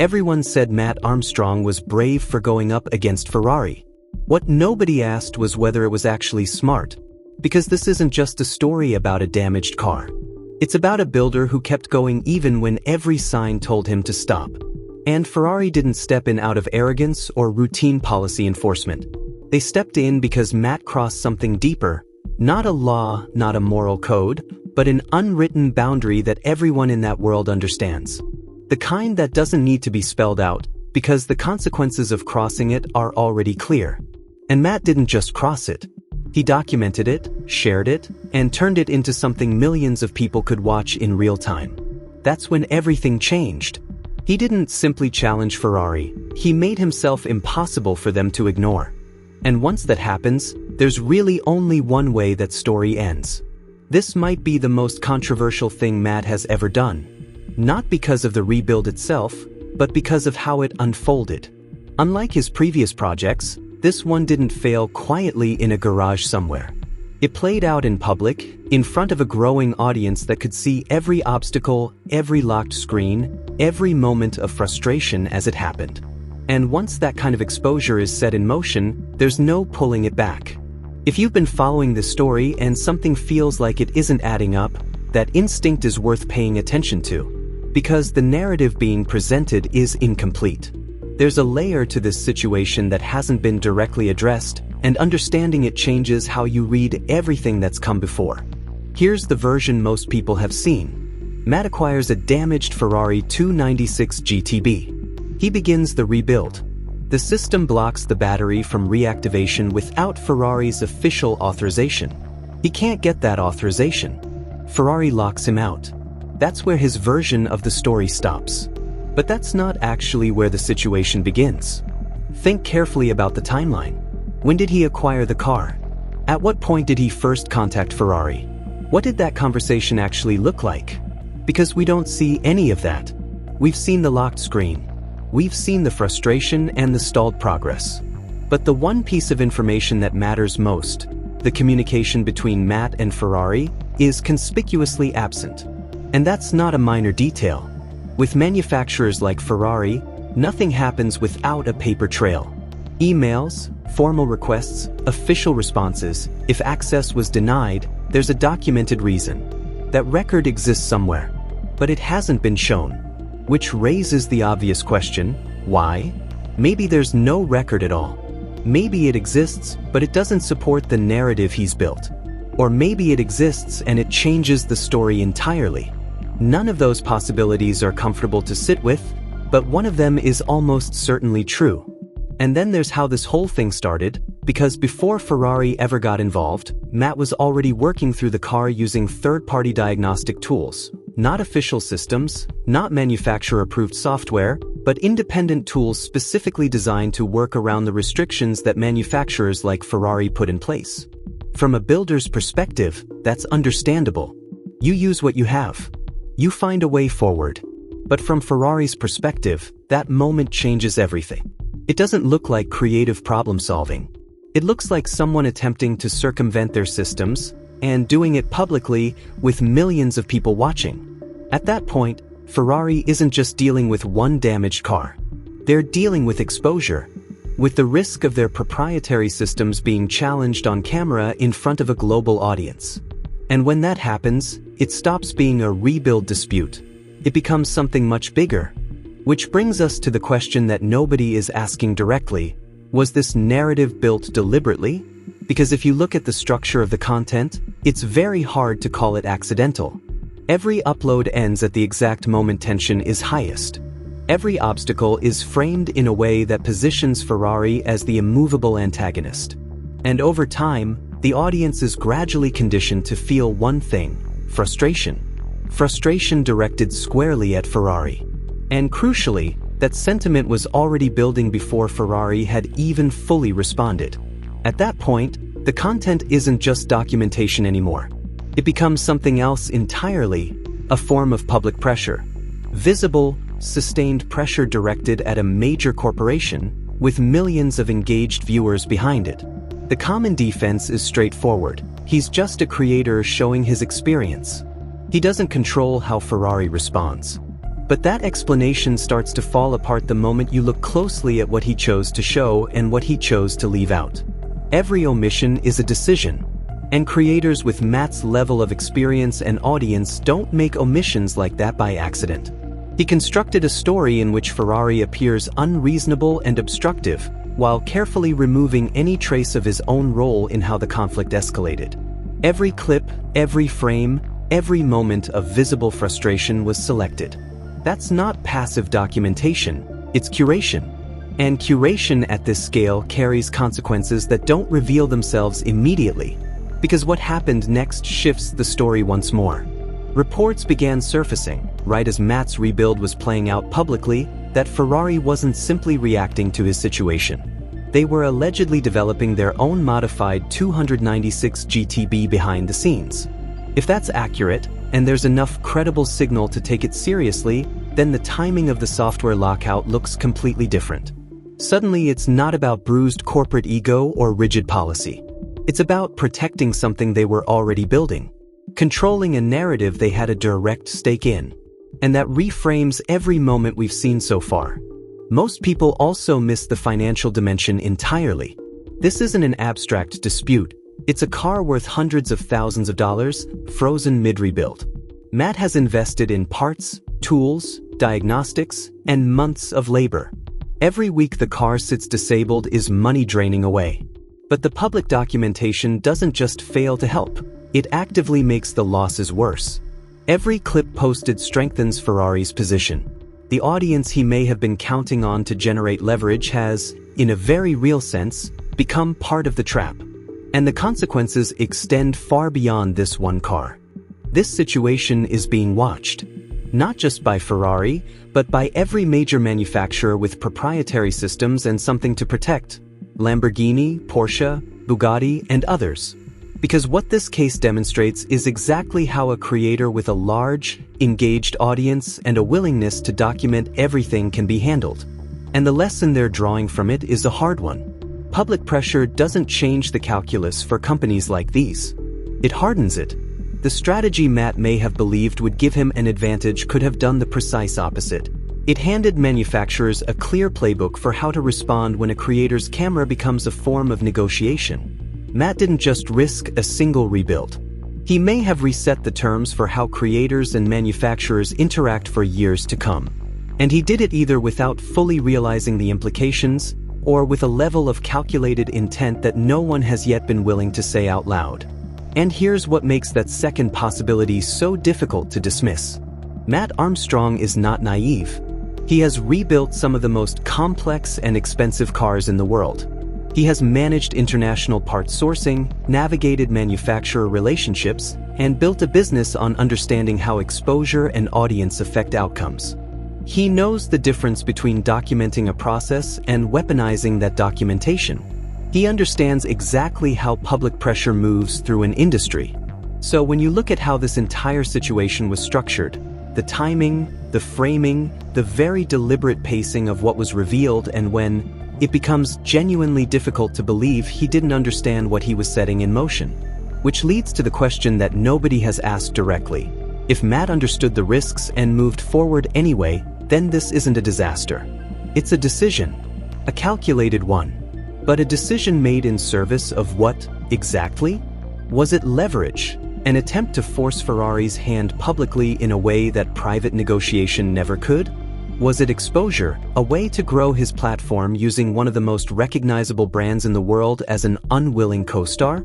Everyone said Matt Armstrong was brave for going up against Ferrari. What nobody asked was whether it was actually smart, because this isn't just a story about a damaged car. It's about a builder who kept going even when every sign told him to stop. And Ferrari didn't step in out of arrogance or routine policy enforcement. They stepped in because Matt crossed something deeper, not a law, not a moral code, but an unwritten boundary that everyone in that world understands. The kind that doesn't need to be spelled out, because the consequences of crossing it are already clear. And Matt didn't just cross it. He documented it, shared it, and turned it into something millions of people could watch in real time. That's when everything changed. He didn't simply challenge Ferrari, he made himself impossible for them to ignore. And once that happens, there's really only one way that story ends. This might be the most controversial thing Matt has ever done. Not because of the rebuild itself, but because of how it unfolded. Unlike his previous projects, this one didn't fail quietly in a garage somewhere. It played out in public, in front of a growing audience that could see every obstacle, every locked screen, every moment of frustration as it happened. And once that kind of exposure is set in motion, there's no pulling it back. If you've been following this story and something feels like it isn't adding up, that instinct is worth paying attention to, because the narrative being presented is incomplete. There's a layer to this situation that hasn't been directly addressed, and understanding it changes how you read everything that's come before. Here's the version most people have seen. Matt acquires a damaged Ferrari 296 GTB. He begins the rebuild. The system blocks the battery from reactivation without Ferrari's official authorization. He can't get that authorization. Ferrari locks him out. That's where his version of the story stops. But that's not actually where the situation begins. Think carefully about the timeline. When did he acquire the car? At what point did he first contact Ferrari? What did that conversation actually look like? Because we don't see any of that. We've seen the locked screen. We've seen the frustration and the stalled progress. But the one piece of information that matters most, the communication between Matt and Ferrari, is conspicuously absent. And that's not a minor detail. With manufacturers like Ferrari, nothing happens without a paper trail. Emails, formal requests, official responses. If access was denied, there's a documented reason. That record exists somewhere, but it hasn't been shown. Which raises the obvious question, why? Maybe there's no record at all. Maybe it exists, but it doesn't support the narrative he's built. Or maybe it exists and it changes the story entirely. None of those possibilities are comfortable to sit with, but one of them is almost certainly true. And then there's how this whole thing started, because before Ferrari ever got involved, Matt was already working through the car using third-party diagnostic tools. Not official systems, not manufacturer-approved software, but independent tools specifically designed to work around the restrictions that manufacturers like Ferrari put in place. From a builder's perspective, that's understandable. You use what you have. You find a way forward. But from Ferrari's perspective, that moment changes everything. It doesn't look like creative problem solving. It looks like someone attempting to circumvent their systems, and doing it publicly with millions of people watching. At that point, Ferrari isn't just dealing with one damaged car. They're dealing with exposure, with the risk of their proprietary systems being challenged on camera in front of a global audience. And when that happens, it stops being a rebuild dispute. It becomes something much bigger. Which brings us to the question that nobody is asking directly. Was this narrative built deliberately? Because if you look at the structure of the content, it's very hard to call it accidental. Every upload ends at the exact moment tension is highest. Every obstacle is framed in a way that positions Ferrari as the immovable antagonist. And over time, the audience is gradually conditioned to feel one thing: frustration. Frustration directed squarely at Ferrari. And crucially, that sentiment was already building before Ferrari had even fully responded. At that point, the content isn't just documentation anymore. It becomes something else entirely, a form of public pressure. Visible, sustained pressure directed at a major corporation, with millions of engaged viewers behind it. The common defense is straightforward. He's just a creator showing his experience. He doesn't control how Ferrari responds. But that explanation starts to fall apart the moment you look closely at what he chose to show and what he chose to leave out. Every omission is a decision. And creators with Matt's level of experience and audience don't make omissions like that by accident. He constructed a story in which Ferrari appears unreasonable and obstructive, while carefully removing any trace of his own role in how the conflict escalated. Every clip, every frame, every moment of visible frustration was selected. That's not passive documentation, it's curation. And curation at this scale carries consequences that don't reveal themselves immediately, because what happened next shifts the story once more. Reports began surfacing, right as Matt's rebuild was playing out publicly, that Ferrari wasn't simply reacting to his situation. They were allegedly developing their own modified 296 GTB behind the scenes. If that's accurate, and there's enough credible signal to take it seriously, then the timing of the software lockout looks completely different. Suddenly, it's not about bruised corporate ego or rigid policy. It's about protecting something they were already building, controlling a narrative they had a direct stake in. And that reframes every moment we've seen so far. Most people also miss the financial dimension entirely. This isn't an abstract dispute. It's a car worth hundreds of thousands of dollars, frozen mid-rebuild. Matt has invested in parts, tools, diagnostics, and months of labor. Every week the car sits disabled is money draining away. But the public documentation doesn't just fail to help. It actively makes the losses worse. Every clip posted strengthens Ferrari's position. The audience he may have been counting on to generate leverage has, in a very real sense, become part of the trap. And the consequences extend far beyond this one car. This situation is being watched, not just by Ferrari, but by every major manufacturer with proprietary systems and something to protect: Lamborghini, Porsche, Bugatti, and others. Because what this case demonstrates is exactly how a creator with a large, engaged audience and a willingness to document everything can be handled. And the lesson they're drawing from it is a hard one. Public pressure doesn't change the calculus for companies like these. It hardens it. The strategy Matt may have believed would give him an advantage could have done the precise opposite. It handed manufacturers a clear playbook for how to respond when a creator's camera becomes a form of negotiation. Matt didn't just risk a single rebuild. He may have reset the terms for how creators and manufacturers interact for years to come. And he did it either without fully realizing the implications, or with a level of calculated intent that no one has yet been willing to say out loud. And here's what makes that second possibility so difficult to dismiss. Matt Armstrong is not naive. He has rebuilt some of the most complex and expensive cars in the world. He has managed international parts sourcing, navigated manufacturer relationships, and built a business on understanding how exposure and audience affect outcomes. He knows the difference between documenting a process and weaponizing that documentation. He understands exactly how public pressure moves through an industry. So when you look at how this entire situation was structured, the timing, the framing, the very deliberate pacing of what was revealed, and when it becomes genuinely difficult to believe he didn't understand what he was setting in motion. Which leads to the question that nobody has asked directly. If Matt understood the risks and moved forward anyway, then this isn't a disaster. It's a decision, a calculated one. But a decision made in service of what, exactly? Was it leverage, an attempt to force Ferrari's hand publicly in a way that private negotiation never could? Was it exposure, a way to grow his platform using one of the most recognizable brands in the world as an unwilling co-star?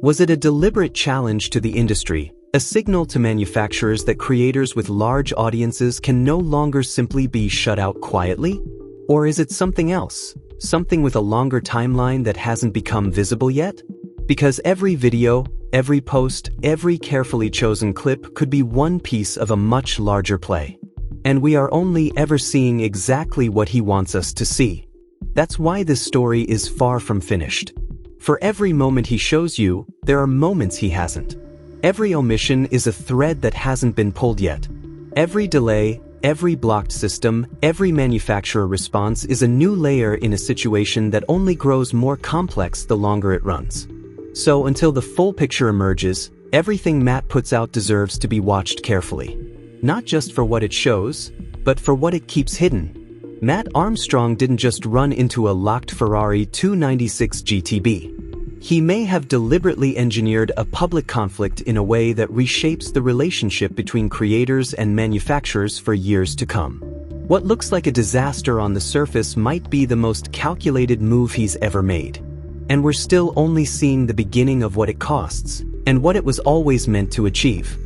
Was it a deliberate challenge to the industry, a signal to manufacturers that creators with large audiences can no longer simply be shut out quietly? Or is it something else, something with a longer timeline that hasn't become visible yet? Because every video, every post, every carefully chosen clip could be one piece of a much larger play. And we are only ever seeing exactly what he wants us to see. That's why this story is far from finished. For every moment he shows you, there are moments he hasn't. Every omission is a thread that hasn't been pulled yet. Every delay, every blocked system, every manufacturer response is a new layer in a situation that only grows more complex the longer it runs. So until the full picture emerges, everything Matt puts out deserves to be watched carefully. Not just for what it shows, but but for what it keeps hidden. Matt Armstrong didn't just run into a locked Ferrari 296 GTB. He may have deliberately engineered a public conflict in a way that reshapes the relationship between creators and manufacturers for years to come. What looks like a disaster on the surface might be the most calculated move he's ever made. And we're still only seeing the beginning of what it costs, and what it was always meant to achieve.